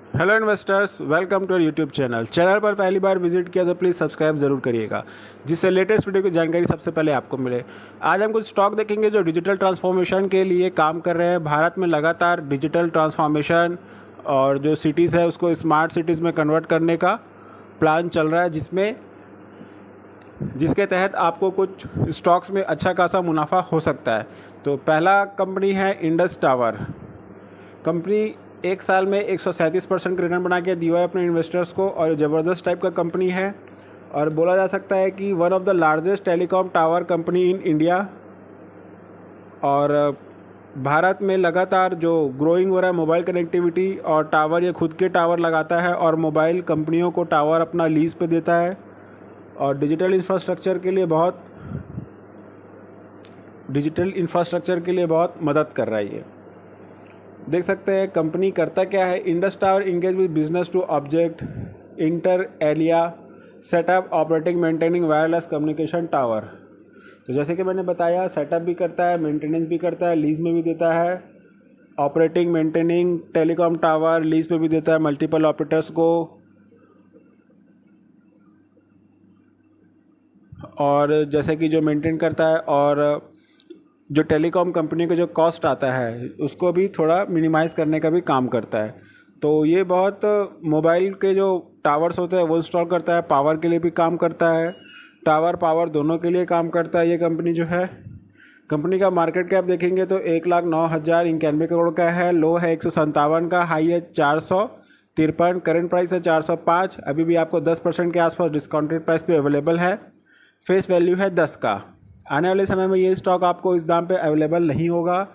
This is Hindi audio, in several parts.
Hello investors, welcome to YouTube channel पर पहली बार विजिट किया तो प्लीज़ सब्सक्राइब ज़रूर करिएगा, जिससे लेटेस्ट वीडियो की जानकारी सबसे पहले आपको मिले। आज हम कुछ स्टॉक देखेंगे जो डिजिटल ट्रांसफॉर्मेशन के लिए काम कर रहे हैं। भारत में लगातार डिजिटल ट्रांसफॉर्मेशन और जो सिटीज़ है उसको स्मार्ट सिटीज़ में कन्वर्ट करने का प्लान चल रहा है, जिसके तहत आपको कुछ स्टॉक्स में अच्छा खासा मुनाफा हो सकता है। तो पहला कंपनी है इंडस टावर। कंपनी एक साल में 137% रिटर्न बना के दिया है अपने इन्वेस्टर्स को, और ज़बरदस्त टाइप का कंपनी है और बोला जा सकता है कि one of the largest telecom tower company in India. और भारत में लगातार जो ग्रोइंग हो रहा है मोबाइल कनेक्टिविटी और टावर, ये खुद के टावर लगाता है और मोबाइल कंपनियों को टावर अपना लीज़ पे देता है और डिजिटल इंफ्रास्ट्रक्चर के लिए बहुत मदद कर रहा है। ये देख सकते हैं कंपनी करता क्या है। Indus tower engage with business to object inter area setup operating maintaining wireless communication tower. तो जैसे कि मैंने बताया, सेटअप भी करता है, मेंटेनेंस भी करता है, लीज में भी देता है, operating maintaining telecom tower lease पे भी देता है मल्टीपल ऑपरेटर्स को। और जैसे कि जो मेंटेन करता है और जो टेलीकॉम कंपनी का जो कॉस्ट आता है उसको भी थोड़ा मिनिमाइज़ करने का भी काम करता है। तो ये बहुत मोबाइल के जो टावर्स होते हैं वो इंस्टॉल करता है, पावर के लिए भी काम करता है, टावर पावर दोनों के लिए काम करता है ये कंपनी जो है। कंपनी का मार्केट कैप देखेंगे तो 1,09,091 का है, लो है 157 का, हाई है 453, करंट प्राइस है 405। अभी भी आपको 10% के आसपास डिस्काउंटेड प्राइस पे अवेलेबल है, फेस वैल्यू है 10 का। आने वाले समय में ये स्टॉक आपको इस दाम पे अवेलेबल नहीं होगा।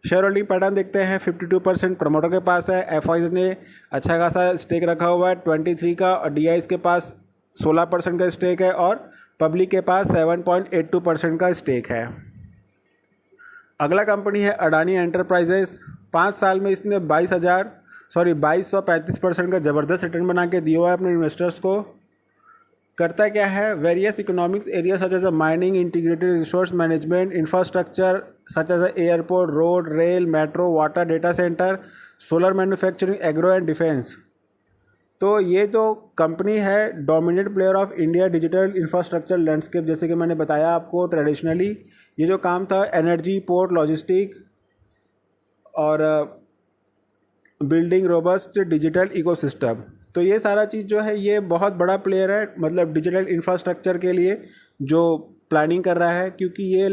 शेयर होल्डिंग पैटर्न देखते हैं, 52% प्रमोटर के पास है, एफ ने अच्छा खासा स्टेक रखा हुआ है 23 का, और डी के पास 16% का स्टेक है और पब्लिक के पास 7.82% का स्टेक है। अगला कंपनी है अडानी एंटरप्राइजेस। 5 साल में इसने 2235% का ज़बरदस्त रिटर्न बना के दिया हुआ है अपने इन्वेस्टर्स को। करता क्या है, various economics area such as a mining, integrated resource management, infrastructure such as a airport, road, rail, metro, water, data centre, solar manufacturing, agro and defence. तो ये तो कंपनी है dominant player of India digital infrastructure landscape. जैसे कि मैंने बताया आपको, ट्रेडिशनली ये जो काम था एनर्जी, पोर्ट, लॉजिस्टिक और बिल्डिंग रोबस्ट डिजिटल इकोसिस्टम। तो ये सारा चीज़ जो है ये बहुत बड़ा प्लेयर है, मतलब डिजिटल इंफ्रास्ट्रक्चर के लिए जो प्लानिंग कर रहा है, क्योंकि ये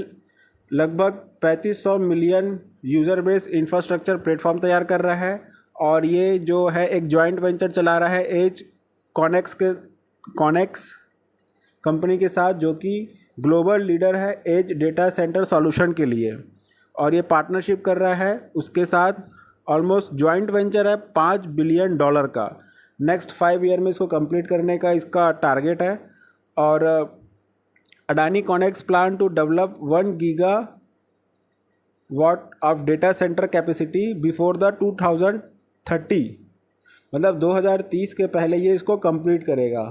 लगभग 3500 million user base infrastructure platform तैयार कर रहा है। और ये जो है एक जॉइंट वेंचर चला रहा है एज कॉनेक्स कंपनी के साथ, जो कि ग्लोबल लीडर है एज डेटा सेंटर सॉल्यूशन के लिए, और ये पार्टनरशिप कर रहा है उसके साथ। ऑलमोस्ट जॉइंट वेंचर है $5 बिलियन का। नेक्स्ट 5 ईयर में इसको कंप्लीट करने का इसका टारगेट है। और Adani Connex plan to develop 1 gigawatt of data centre capacity before the 2030, मतलब 2030 के पहले ये इसको कंप्लीट करेगा।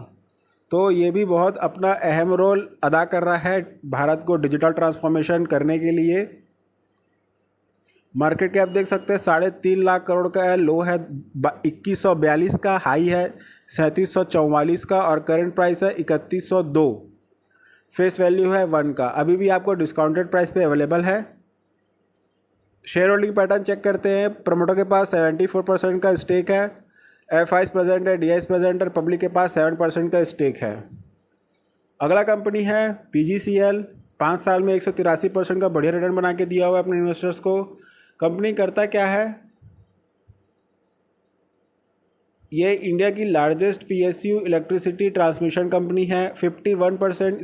तो ये भी बहुत अपना अहम रोल अदा कर रहा है भारत को डिजिटल ट्रांसफॉर्मेशन करने के लिए। मार्केट कैप देख सकते हैं 3.5 लाख करोड़ का है, लो है 2142 का, हाई है 3744 का, और करंट प्राइस है 3102, फेस वैल्यू है 1 का। अभी भी आपको डिस्काउंटेड प्राइस पे अवेलेबल है। शेयर होल्डिंग पैटर्न चेक करते हैं। प्रमोटर के पास 74% का स्टेक है, एफ प्रेजेंट है, डी प्रेजेंट है, पब्लिक के पास 7% का स्टेक है। अगला कंपनी है PGCL। 5 साल में 183% का बढ़िया रिटर्न बना के दिया हुआ है अपने इन्वेस्टर्स को। कंपनी करता क्या है, ये इंडिया की largest PSU electricity transmission company है। 51%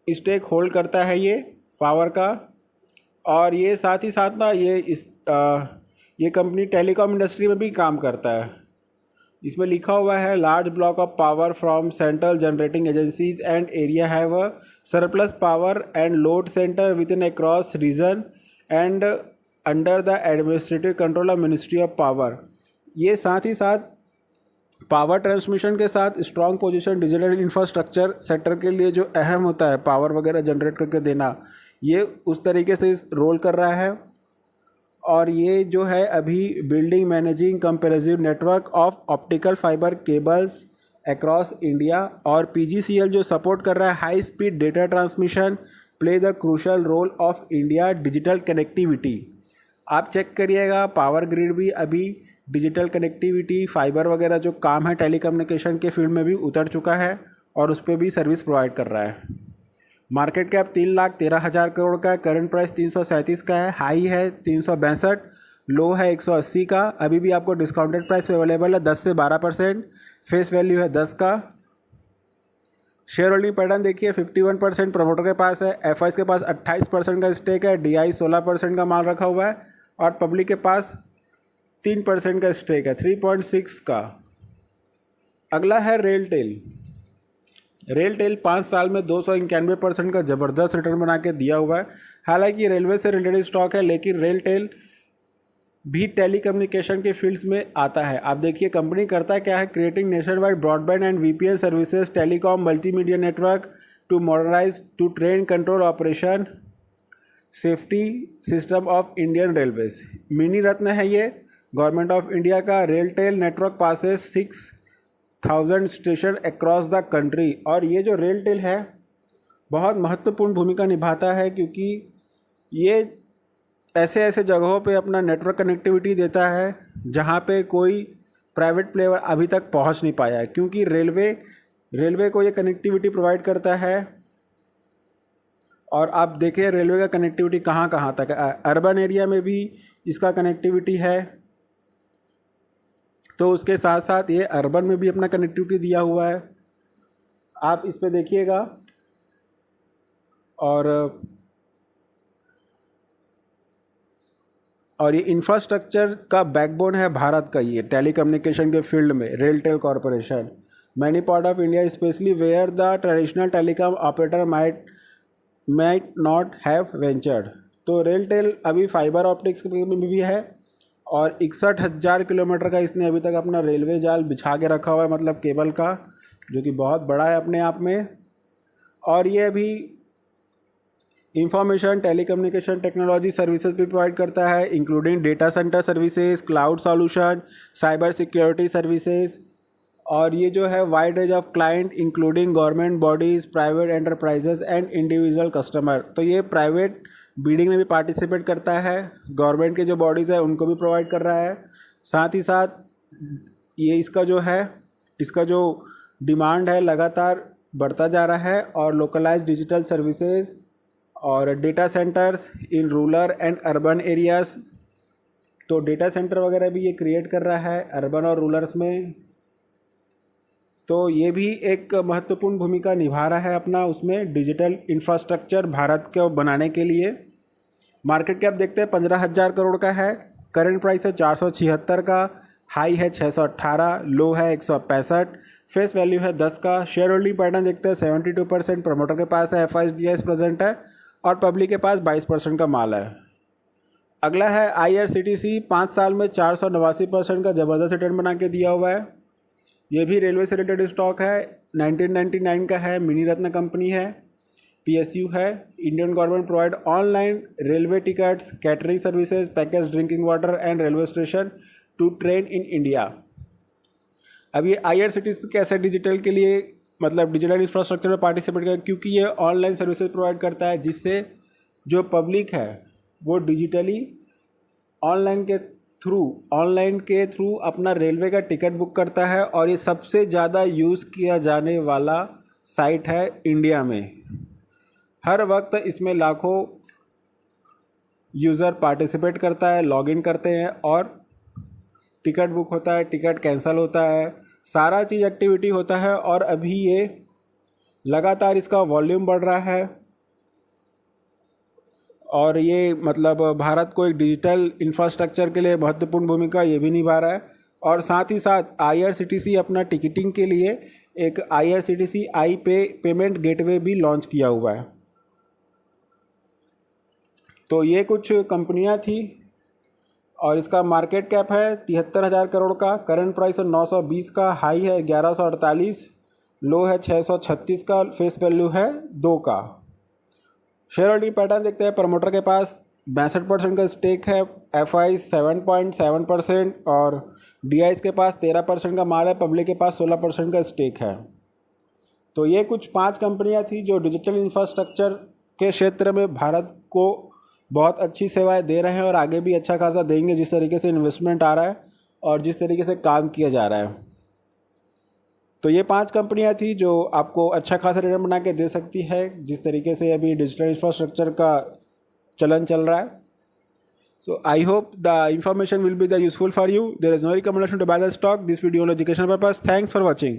स्टेक होल्ड करता है ये पावर का। और ये साथ ही साथ ना ये कंपनी टेलीकॉम इंडस्ट्री में भी काम करता है। इसमें लिखा हुआ है large block of power from central generating agencies and area have a surplus power and load centre within across region and under the administrative control of ministry of power. ये साथ ही साथ पावर ट्रांसमिशन के साथ strong position digital infrastructure sector के लिए जो अहम होता है पावर वगैरह जनरेट करके देना, ये उस तरीके से रोल कर रहा है। और ये जो है अभी building managing comprehensive network of optical fibre cables across India, और पीजीसीएल जो सपोर्ट कर रहा है high speed data transmission, play the crucial role of India digital connectivity. आप चेक करिएगा पावर ग्रिड भी अभी डिजिटल कनेक्टिविटी फाइबर वगैरह जो काम है टेलीकम्युनिकेशन के फील्ड में भी उतर चुका है और उस पर भी सर्विस प्रोवाइड कर रहा है। मार्केट कैप 3,13,000 करोड़ का है, करंट प्राइस 337 का है, हाई है 362, लो है 180 का। अभी भी आपको डिस्काउंटेड प्राइस पे अवेलेबल है 10 से 12%, फेस वैल्यू है 10 का। शेयर होल्डिंग पैटर्न देखिए 51% प्रमोटर के पास है, एफआईज के पास 28% का स्टेक है, डीआई 16% का माल रखा हुआ है और पब्लिक के पास 3% का स्टेक है 3.6 का। अगला है रेलटेल। रेलटेल 5 साल में 291% का ज़बरदस्त रिटर्न बना के दिया हुआ है। हालांकि रेलवे से रिलेटेड स्टॉक है लेकिन रेलटेल भी टेलीकम्युनिकेशन के फील्ड्स में आता है। आप देखिए कंपनी करता क्या है, creating nation wide broadband and VPN services telecom multimedia network to modernise to train control operation safety system of Indian railways. Mini Ratna है ये गवर्नमेंट ऑफ इंडिया का। RailTel network passes 6,000 station across the country, और ये जो रेलटेल है बहुत महत्वपूर्ण भूमिका निभाता है क्योंकि ये ऐसे ऐसे जगहों पे अपना नेटवर्क कनेक्टिविटी देता है जहाँ पे कोई प्राइवेट प्लेयर अभी तक पहुँच नहीं पाया है, क्योंकि रेलवे को ये कनेक्टिविटी प्रोवाइड करता है। और आप देखें रेलवे का कनेक्टिविटी कहाँ कहाँ तक है, अर्बन एरिया में भी इसका कनेक्टिविटी है, तो उसके साथ साथ ये अर्बन में भी अपना कनेक्टिविटी दिया हुआ है। आप इस पे देखिएगा और ये इंफ्रास्ट्रक्चर का बैकबोन है भारत का, ये टेलीकम्युनिकेशन के फील्ड में RailTel corporation. Many part of India specially where the traditional telecom operator might not have ventured. तो रेलटेल अभी फाइबर ऑप्टिक्स में भी है और 61,000 किलोमीटर का इसने अभी तक अपना रेलवे जाल बिछा के रखा हुआ है, मतलब केबल का, जो कि बहुत बड़ा है अपने आप में। और ये अभी इंफॉर्मेशन टेलीकम्युनिकेशन टेक्नोलॉजी सर्विसेज भी प्रोवाइड करता है, including data centre services, cloud solution, cyber security services. और ये जो है wide range of client including government bodies, private enterprises and individual customer. तो ये प्राइवेट बिडिंग में भी पार्टिसिपेट करता है, गवर्नमेंट के जो बॉडीज़ है उनको भी प्रोवाइड कर रहा है। साथ ही साथ ये इसका जो डिमांड है लगातार बढ़ता जा रहा है, और लोकलाइज्ड डिजिटल सर्विसेज और data centres in rural and urban areas. तो डेटा सेंटर वगैरह भी ये क्रिएट कर रहा है अर्बन और रूरल्स में, तो ये भी एक महत्वपूर्ण भूमिका निभा रहा है अपना उसमें डिजिटल इंफ्रास्ट्रक्चर भारत को बनाने के लिए। मार्केट कैप देखते हैं 15,000 करोड़ का है, करंट प्राइस है 476 का, हाई है 618, लो है 165, फेस वैल्यू है 10 का। शेयर होल्डिंग पैटर्न देखते हैं 72% प्रमोटर के पास है, एफआईडीएस प्रेजेंट है और पब्लिक के पास 22% का माल है। अगला है आईआरसीटीसी, 5 साल में 489% का ज़बरदस्त रिटर्न बना के दिया हुआ है। ये भी रेलवे से रिलेटेड स्टॉक है, 1999 का है, मिनी रत्न कंपनी है, पीएसयू है। Indian government provide online railway tickets, catering services, package drinking water and railway station to train in India. अब ये आईआरसीटीसी कैसे डिजिटल के लिए, मतलब डिजिटल इंफ्रास्ट्रक्चर में पार्टिसिपेट करें, क्योंकि ये ऑनलाइन सर्विसेज प्रोवाइड करता है जिससे जो पब्लिक है वो डिजिटली ऑनलाइन के थ्रू अपना रेलवे का टिकट बुक करता है। और ये सबसे ज़्यादा यूज़ किया जाने वाला साइट है इंडिया में। हर वक्त इसमें लाखों यूज़र पार्टिसिपेट करता है, लॉगिन करते हैं और टिकट बुक होता है, टिकट कैंसिल होता है, सारा चीज़ एक्टिविटी होता है। और अभी ये लगातार इसका वॉल्यूम बढ़ रहा है और ये मतलब भारत को एक डिजिटल इंफ्रास्ट्रक्चर के लिए महत्वपूर्ण भूमिका ये भी निभा रहा है। और साथ ही साथ आईआरसीटीसी अपना टिकटिंग के लिए एक आईआरसीटीसी आई पे पेमेंट गेटवे भी लॉन्च किया हुआ है। तो ये कुछ कंपनियां थी और इसका मार्केट कैप है 73,000 करोड़ का, करंट प्राइस है 920 का, हाई है 1148, लो है 636 का, फेस वैल्यू है 2 का। शेयर होल्डिंग पैटर्न देखते हैं, प्रमोटर के पास 62% का स्टेक है, FI 7.7% और DIs के पास 13% का माल है, पब्लिक के पास 16% का स्टेक है। तो ये कुछ 5 कंपनियां थी जो डिजिटल इंफ्रास्ट्रक्चर के क्षेत्र में भारत को बहुत अच्छी सेवाएं दे रहे हैं और आगे भी अच्छा खासा देंगे, जिस तरीके से इन्वेस्टमेंट आ रहा है और जिस तरीके से काम किया जा रहा है। तो ये 5 कंपनियां थी जो आपको अच्छा खासा रिटर्न बना के दे सकती है, जिस तरीके से अभी डिजिटल इंफ्रास्ट्रक्चर का चलन चल रहा है। So I hope the information will be the useful for you. There is no recommendation to buy the stock. This video on educational purpose. Thanks for watching.